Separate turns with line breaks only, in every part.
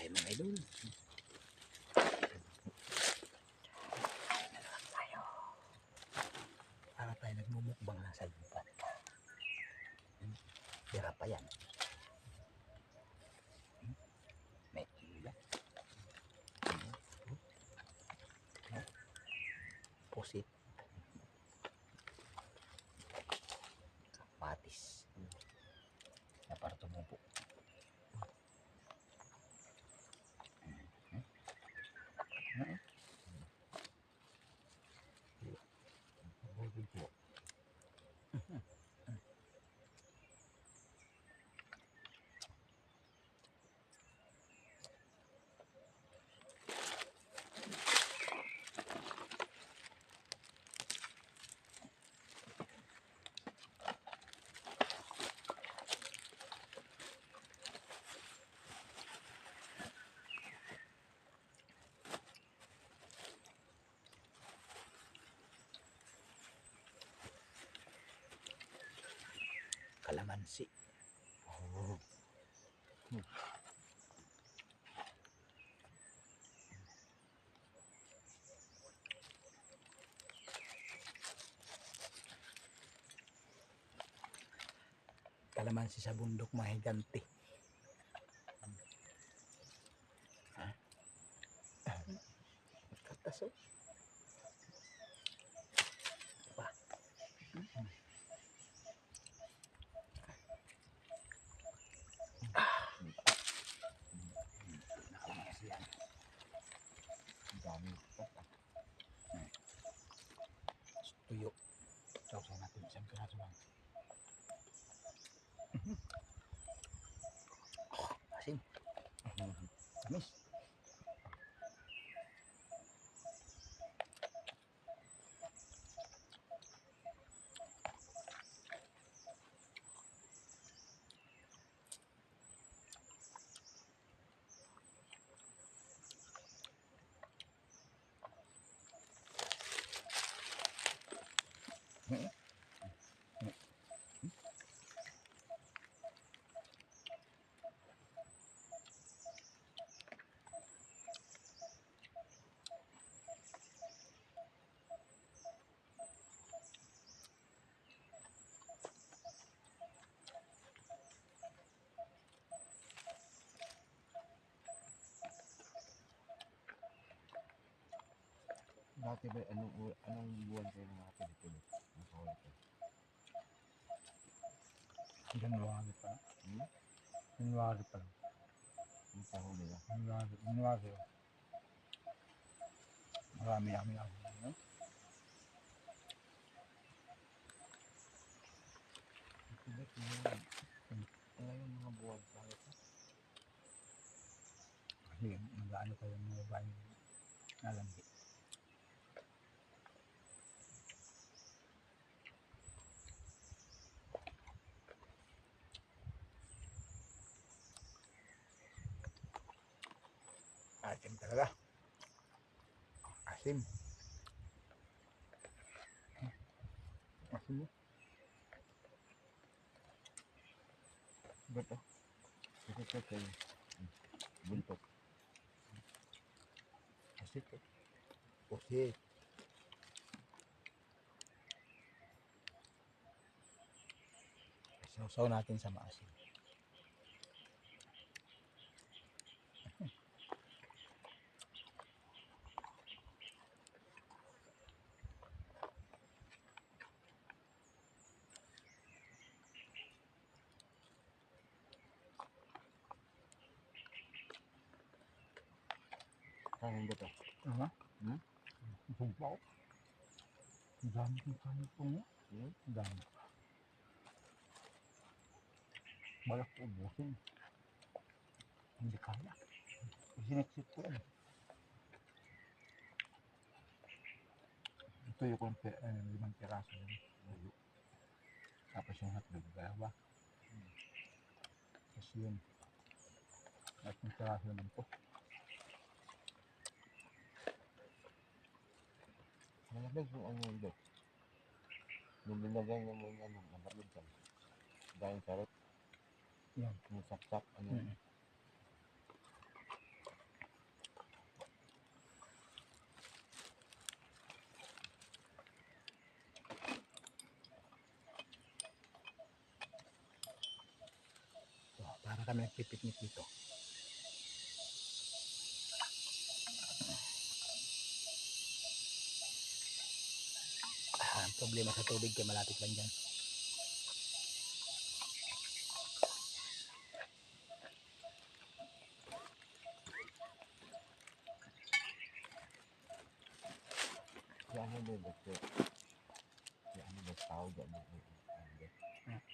tayo mga idol. Para tayo nagmumukbang lang sa lupa. Tira pa yan. May ilan. Pusit. Patis. Na para tumubo. Kalamansi. Oh. Kalamansi sa bundok mahigante. Katas oh. Diba? Nakalamansi yan. Dami po. Tuyo. Sausaw natin isang piraso lang. Asin. Tamis.
Dati ba, anong buwan kayo mga Pilipino?
January pa. January pa.
Ang taho nila.
January. Marami kami ako. No?
Ano yung mga buwan tayo pa?
Kasi mag-ano kayo mga babae nalambi. Asim talaga. Asim. Asim mo.
Ba't oh? Kasi kayo. Buntot.
Asit eh. Pusit. Sausaw natin sa maasim.
Kanin ba ito?
Aha. Sumpaw. Ang dami kong kanin po mo. Ang dami. Balak ko ubusin. Hindi kaya. Siniksik ko yan. Tuyo ko ng 5 piraso yun. Tapos yung hotdog, dalawa. Tapos yun. At yung piraso naman po.
Malamig yung ano yung dot. Nung nilagay niya mo yung ano, malamig ka. Dahil sa rep.
Yan.
Yung saksak, ano.
kami nagpipiknik dito. Ang problema sa tubig kaya malapit lang dyan.
Yan ano din, doktor. Yan ano ba tawag yan?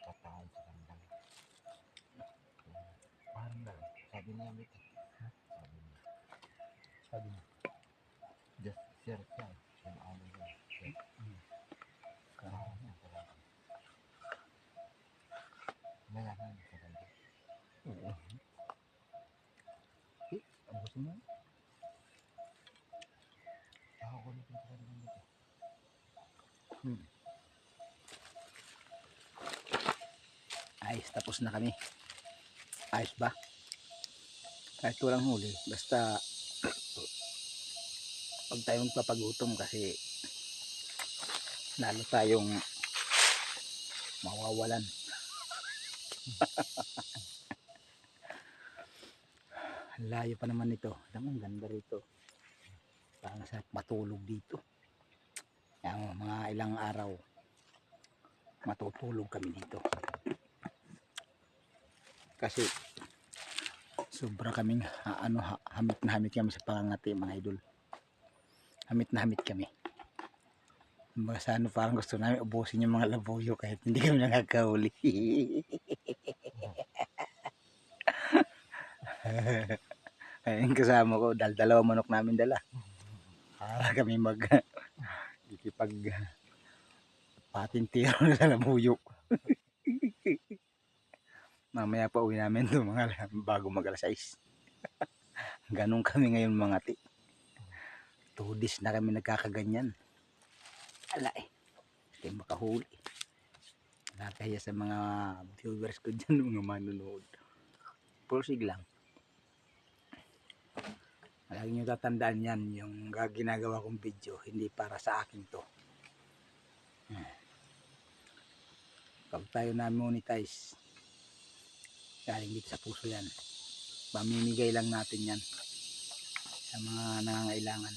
Patahan sa kandang.
Parang lang.
Sabi niya, Mit. Sabi niya.
Sabi niya.
Just share siya. Yung ano niya. Share. Patahan niya sa kandang. Mayaman sa kandang.
Oo. Ang gusto mo?
Ako ko nito sa kandang nito.
Ayos, tapos na kami. Ayos ba? Kahit walang huli, basta huwag tayong papagutom kasi lalo tayong mawawalan. Layo pa naman ito. Alam mo, ang ganda rito. Parang sarap matulog dito. Yung mga ilang araw matutulog kami dito. Kasi sobra kaming hamit na hamit kami sa pangangati, mga idol. Hamit na hamit kami. Sa ano, parang gusto namin ubusin yung mga labuyo kahit hindi kami nakakahuli. Ayun, kasama ko, dalawa manok namin dala. Para kami ikipag patintiro na sa labuyo. Mamaya pa uwi namin to mga bago mag alas 6. Ganun kami ngayon mga ti. 2 days na kami nagkakaganyan. Ala hindi makahuli. Nakakahiya sa mga viewers ko dyan, mga manunood. Pusig lang. Lagi nyo tatandaan yan, yung ginagawa kong video, hindi para sa akin to. Pag tayo na-monetize, galing dito sa puso yan. Pamimigay lang natin yan sa mga nangangailangan.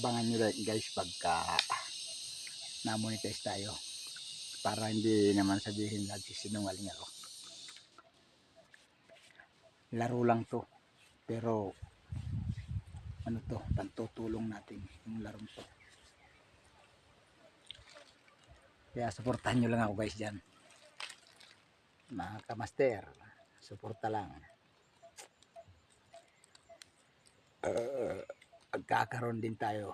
Abangan nyo rin guys pagka na-monetize tayo. Para hindi naman sabihin nagsisinungaling ako. Laro lang to. Pero ano to, pantutulong natin yung larong to. Kaya supportahan nyo lang ako guys dyan. Mga kamaster, suporta lang. Pagkakaroon din tayo.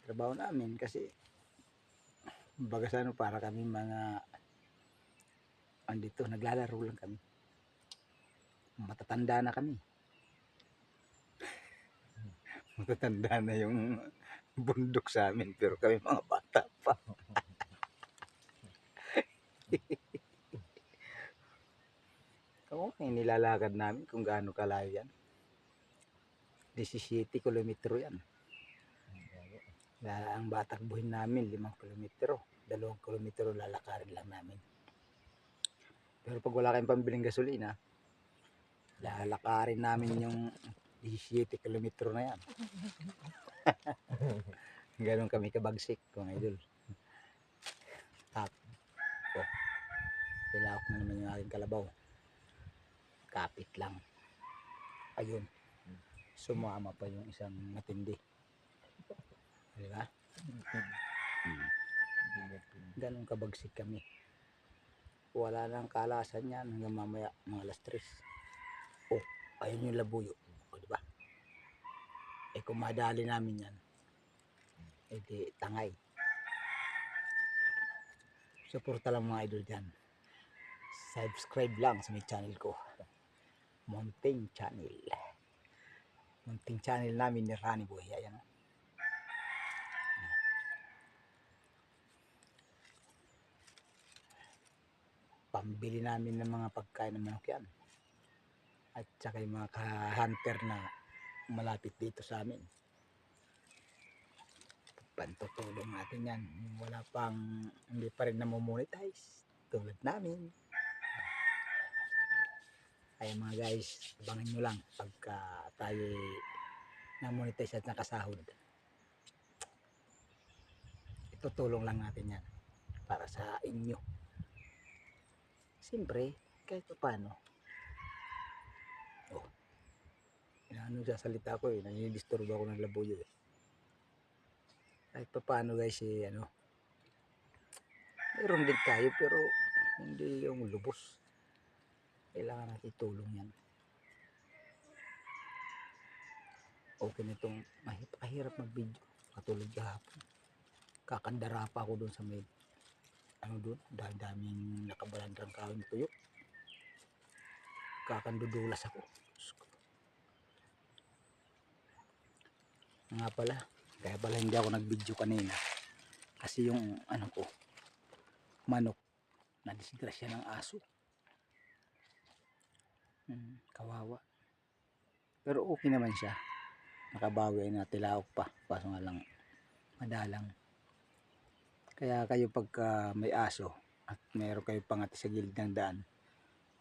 Trabaho namin kasi bagas ano, para kami mga andito, naglalaro lang kami. Matatanda na kami. Matatanda na yung bundok sa amin, pero kami mga bata pa. Oo, nilalakad namin kung gaano kalayo yan. 17 kilometro yan. Ang batakbuhin namin 5 kilometro. 2 kilometro lalakarin lang namin. Pero pag wala kayong pambiling gasolina, lalakarin namin yung 17 kilometro na yan. Ganon kami kabagsik, mga idol. Tap. Oh. Pilawak na naman yung aking kalabaw. Kapit lang. Ayun. Sumama pa yung isang matindi. Diba? Ganon kabagsik kami. Wala nang kalasan yan hanggang mamaya mga alas 3. Oh, ayun yung labuyo. O, diba? Kung madali namin yan, di tangay. Suporta lang mga idol dyan. Subscribe lang sa may channel ko. Mountain Channel. Mountain Channel namin ni Rani Boy. Ayan. Pambili namin ng mga pagkain ng manok yan. At saka yung mga hunter na malapit dito sa amin. pantutulong natin yan. Yung wala pang, hindi pa rin namomonetize tulad namin. Kaya mga guys, abangan nyo lang pagka tayo na-monetize at nakasahod. Itutulong lang natin yan para sa inyo. Siyempre, kahit pa paano. Oh, inaano sa salita ko eh, nanidisturbo ako ng labuyo eh. Kahit pa paano guys eh, ano, mayroon din tayo pero hindi yung lubos. Kailangan natin itulong yan. Okay na itong mahirap mag-video. Katulad kahapon. Kakandara pa ako doon sa may ano doon, daming nakabalandrang kahoy na tuyo. Kakandudulas ako. Nga pala, kaya pala hindi ako nag-video kanina. Kasi yung ano ko, manok, na disgrasya ng aso. Kawawa. Pero okay naman siya. Nakabawi na tilaok pa. Kaso nga lang madalang. Kaya kayo pagka may aso at mayroon kayo pangati sa gilid ng daan,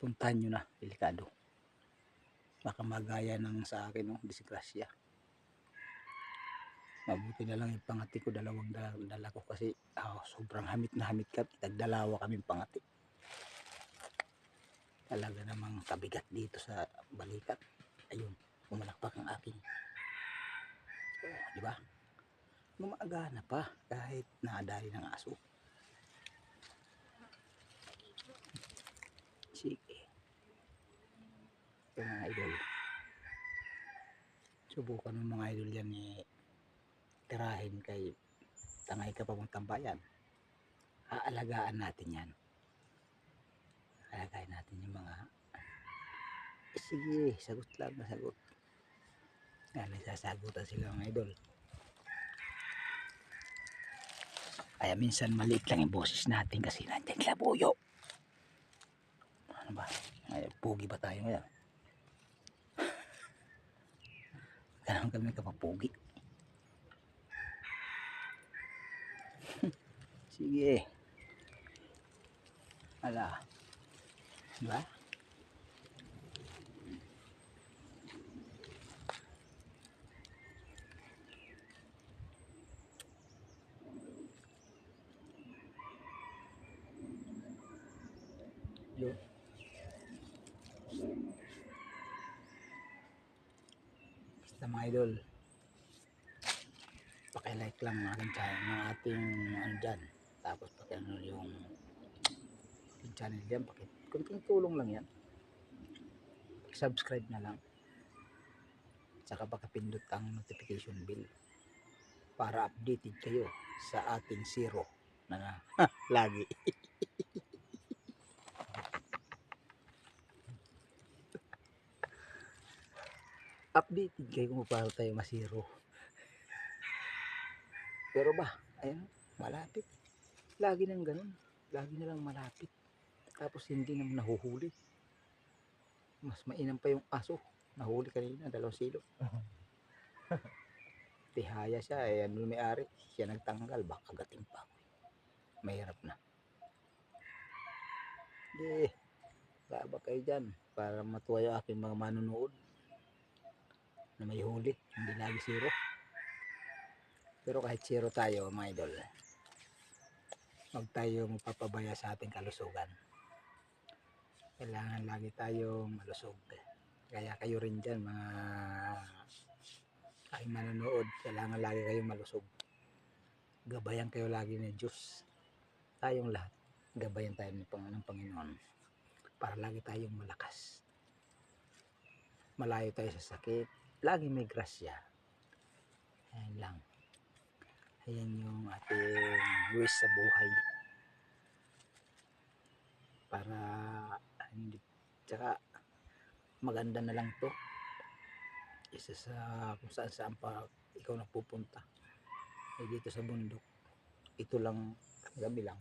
puntahan nyo na, delikado. Baka magaya ng sa akin, no, disgrasya. Mabuti na lang yung pangati ko, dalawang dala ko kasi sobrang hamit na hamit ka. Nagdalawa kaming pangati. Talaga namang kabigat dito sa balikat. Ayun, pumalakpak ang aking. Oh, di ba? Gumagana pa kahit nadali ng aso. Sige. Ito mga idol. Subukan ng mga idol yan eh, tirahin kay tangay ka papuntang bayan. Aalagaan natin yan. Alagayin natin yung mga sige, sagot lang na sagot. Sasagutan sila mga idol. Kaya minsan maliit lang yung boses natin kasi nandiyan labuyo. Ano ba? Ay, pugi ba tayo ngayon? Ganun kami kapapugi. Sige. Ala. Diba? Yun. Basta mga idol, pakilike lang ng ating channel, ng ating ano dyan. Tapos pakiano yung channel dyan, kunting tulong lang yan. Subscribe na lang. Saka pakapindot ang notification bell para updated kayo sa ating zero na lagi. Updated kayo kung paano tayo masiro. Pero ba, ayun, malapit. Lagi nang ganun. Lagi na lang malapit. Tapos hindi naman nahuhuli. Mas mainam pa yung aso. Nahuli kanina, 2 kilo. Tihaya siya, eh, ano may-ari. Siya nagtanggal, baka gating pa ako. Mahirap na. Hindi. Laba kayo dyan para matuwa yung aking mga manunood na may huli, hindi lagi zero. Pero kahit zero tayo mga idol, huwag tayo magpapabaya sa ating kalusugan. Kailangan lagi tayong malusog. Kaya kayo rin dyan mga aking manunood, kailangan lagi kayong malusog. Gabayan kayo lagi ng Diyos. Tayong lahat, gabayan tayo ng Panginoon para lagi tayong malakas. Malayo tayo sa sakit. Lagi may grasya. Ayan lang. Ayan yung ating wish sa buhay. Para hindi, tsaka maganda na lang to. Isa sa kung saan pa ikaw napupunta. Eh dito sa bundok. Ito lang, gabi lang.